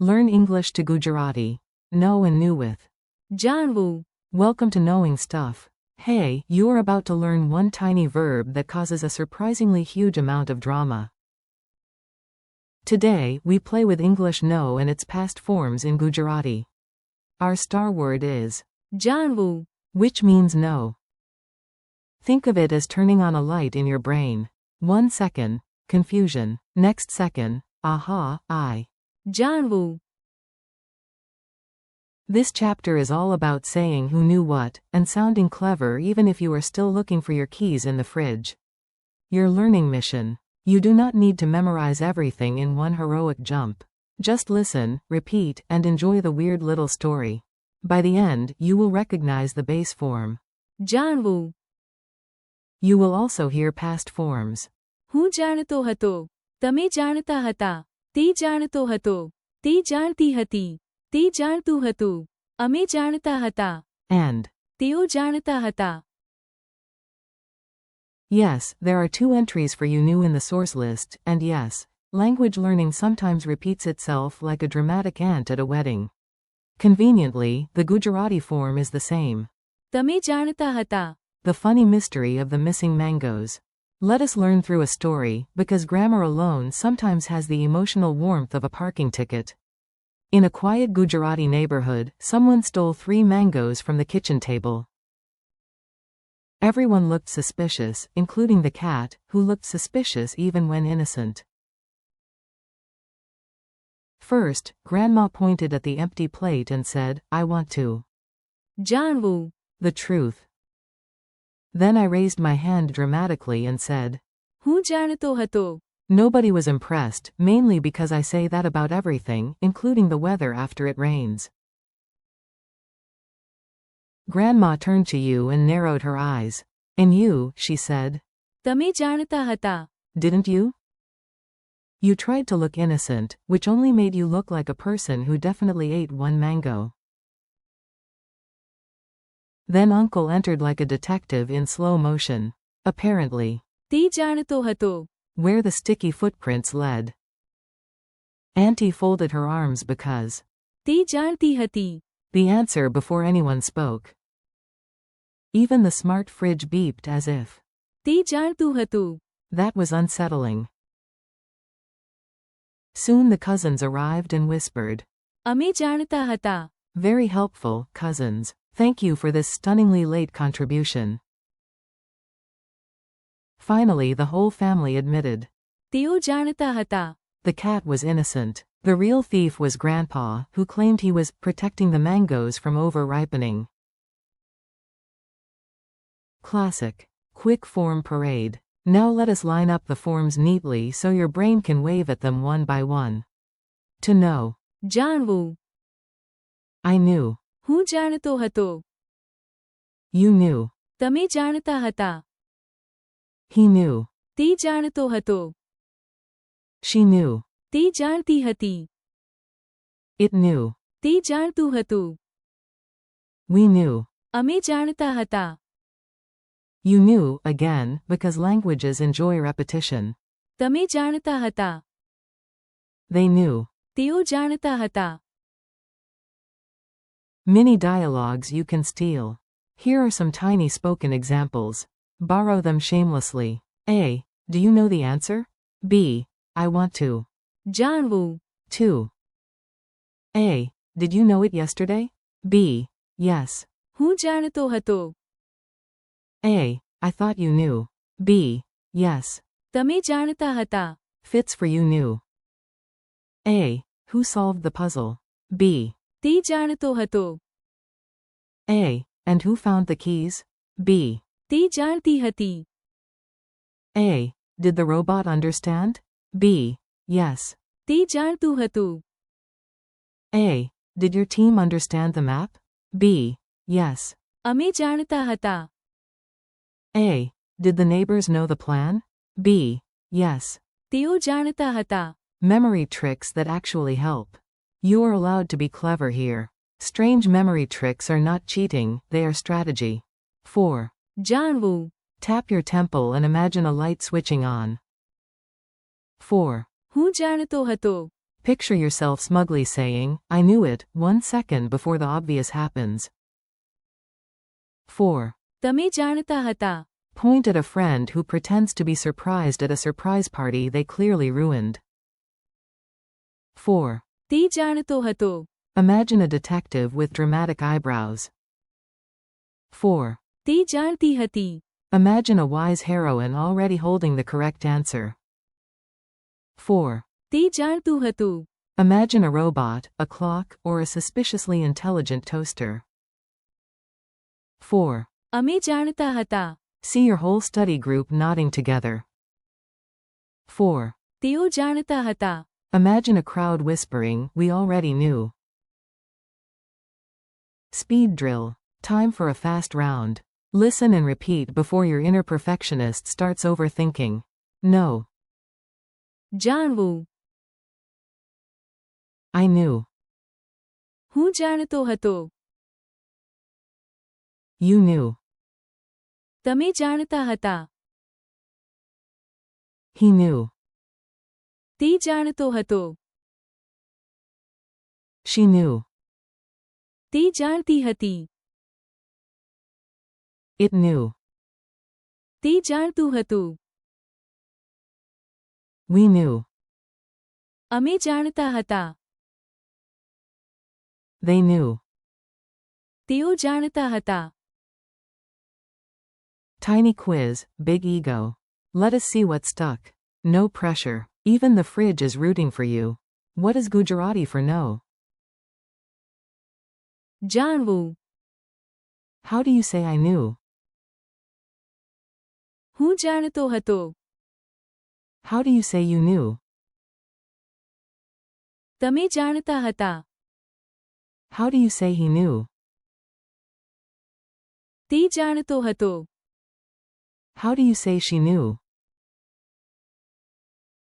Learn English to Gujarati. Know and new with. જાણવું. Welcome to Knowing Stuff. Hey, you are about to learn one tiny verb that causes a surprisingly huge amount of drama. Today, we play with English know and its past forms in Gujarati. Our star word is જાણવું. which means know. Think of it as turning on a light in your brain. 1 second, confusion. Next second, aha, I. જાણવું. This chapter is all about saying who knew what, and sounding clever even if you are still looking for your keys in the fridge. Your learning mission. You do not need to memorize everything in one heroic jump. Just listen, repeat, and enjoy the weird little story. By the end, you will recognize the base form. જાણવું. You will also hear past forms. હું જાણતો હતો. તમે જાણતા હતા. તે જાણતો હતો. તે જાણતી હતી. તે જાણતું હતું. અમે જાણતા હતા. And તેઓ જાણતા હતા. yes, there are 2 entries for you new in the source list, and yes, language learning sometimes repeats itself like a dramatic ant at a wedding. Conveniently, the Gujarati form is the same. તમે જાણતા હતા. The funny mystery of the missing mangoes. Let us learn through a story, because grammar alone sometimes has the emotional warmth of a parking ticket. In a quiet Gujarati neighborhood, someone stole 3 mangoes from the kitchen table. Everyone looked suspicious, including the cat, who looked suspicious even when innocent. First, Grandma pointed at the empty plate and said, I want to. જાણવું. The truth. Then I raised my hand dramatically and said, હું જાણતો હતો. nobody was impressed, mainly because I say that about everything, including the weather after it rains. Grandma turned to you and narrowed her eyes. And you, she said. તમે જાણતા હતા. Didn't you? You tried to look innocent, which only made you look like a person who definitely ate 1 mango. Then Uncle entered like a detective in slow motion. Apparently. તે જાણતો હતો. Where the sticky footprints led. Auntie folded her arms because. તે જાણતી હતી. The answer before anyone spoke. Even the smart fridge beeped as if. તે જાણતું હતું. That was unsettling. Soon the cousins arrived and whispered. અમે જાણતા હતા. Very helpful, cousins. Thank you for this stunningly late contribution. Finally, the whole family admitted. તેઓ જાણતા હતા. The cat was innocent. The real thief was Grandpa, who claimed he was protecting the mangoes from over-ripening. Classic. Quick form parade. Now let us line up the forms neatly so your brain can wave at them one by one. To know. જાણવું. I knew. હું જાણતો હતો. You knew. તમે જાણતા હતા. He knew. તે જાણતો હતો. She knew. તે જાણતી હતી. It knew. તે જાણતું હતું. We knew. અમે જાણતા હતા. You knew, again, because languages enjoy repetition. તમે જાણતા હતા. They knew. તેઓ જાણતા હતા. Mini dialogues you can steal. Here are some tiny spoken examples. Borrow them shamelessly. A. Do you know the answer? B. I want to. જાણવું. 2. A. Did you know it yesterday? B. Yes. હું જાણતો હતો. A. I thought you knew. B. Yes. તમે જાણતા હતા. Fits for you knew. A. Who solved the puzzle? B. તે જાણતો હતો. A. And who found the keys? B. તે જાણતી હતી. A. Did the robot understand? B. Yes. તે જાણતું હતું. A. Did your team understand the map? B. Yes. અમે જાણતા હતા. A. Did the neighbors know the plan? B. Yes. તેઓ જાણતા હતા. Memory tricks that actually help. You are allowed to be clever here. Strange memory tricks are not cheating, they are strategy. 4. જાણવું. Tap your temple and imagine a light switching on. 4. હું જાણતો હતો. Picture yourself smugly saying, I knew it, 1 second before the obvious happens. 4. તમે જાણતા હતા. Point at a friend who pretends to be surprised at a surprise party they clearly ruined. 4. તે જાણતો હતો. Imagine a detective with dramatic eyebrows. 4. તે જાણતી હતી. Imagine a wise heroine already holding the correct answer. 4. તે જાણતું હતું. Imagine a robot, a clock, or a suspiciously intelligent toaster. 4. અમે જાણતા હતા. See your whole study group nodding together. 4. તેઓ જાણતા હતા. Imagine a crowd whispering, we already knew. Speed drill. Time for a fast round. Listen and repeat before your inner perfectionist starts overthinking. No. જાણવું. I knew. હું જાણતો હતો. You knew. તમે જાણતા હતા. He knew. તે જાણતો હતો. She knew. તે જાણતી હતી. It knew. તે જાણતું હતું. We knew. અમે જાણતા હતા. They knew. તેઓ જાણતા હતા. Tiny quiz, big ego. Let us see what stuck. No pressure. Even the fridge is rooting for you. What is Gujarati for no? જાણવું. How do you say I knew? હું જાણતો હતો. How do you say you knew? તમે જાણતા હતા. How do you say he knew? તે જાણતો હતો. How do you say she knew?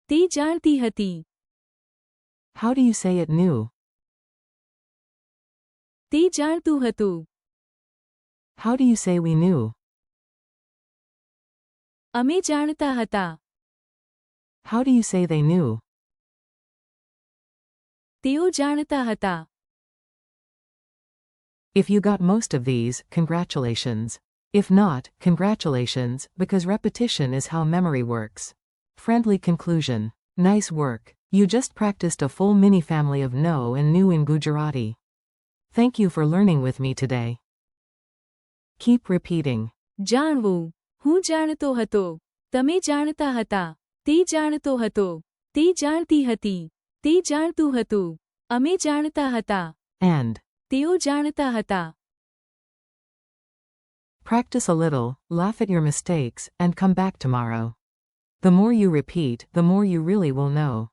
તે જાણતી હતી. How do you say it knew? તે જાણતું હતું. How do you say we knew? અમે જાણતા હતા. How do you say they knew? તેઓ જાણતા હતા. If you got most of these, congratulations. If not, congratulations, because repetition is how memory works. Friendly conclusion. Nice work. You just practiced a full mini family of no and knew in Gujarati. Thank you for learning with me today. Keep repeating. જાણવું. હું જાણતો હતો. તમે જાણતા હતા. તે જાણતો હતો. તે જાણતી હતી. તે જાણતું હતું. અમે જાણતા હતા. And. તેઓ જાણતા હતા. Practice a little, laugh at your mistakes, and come back tomorrow. The more you repeat, the more you really will know.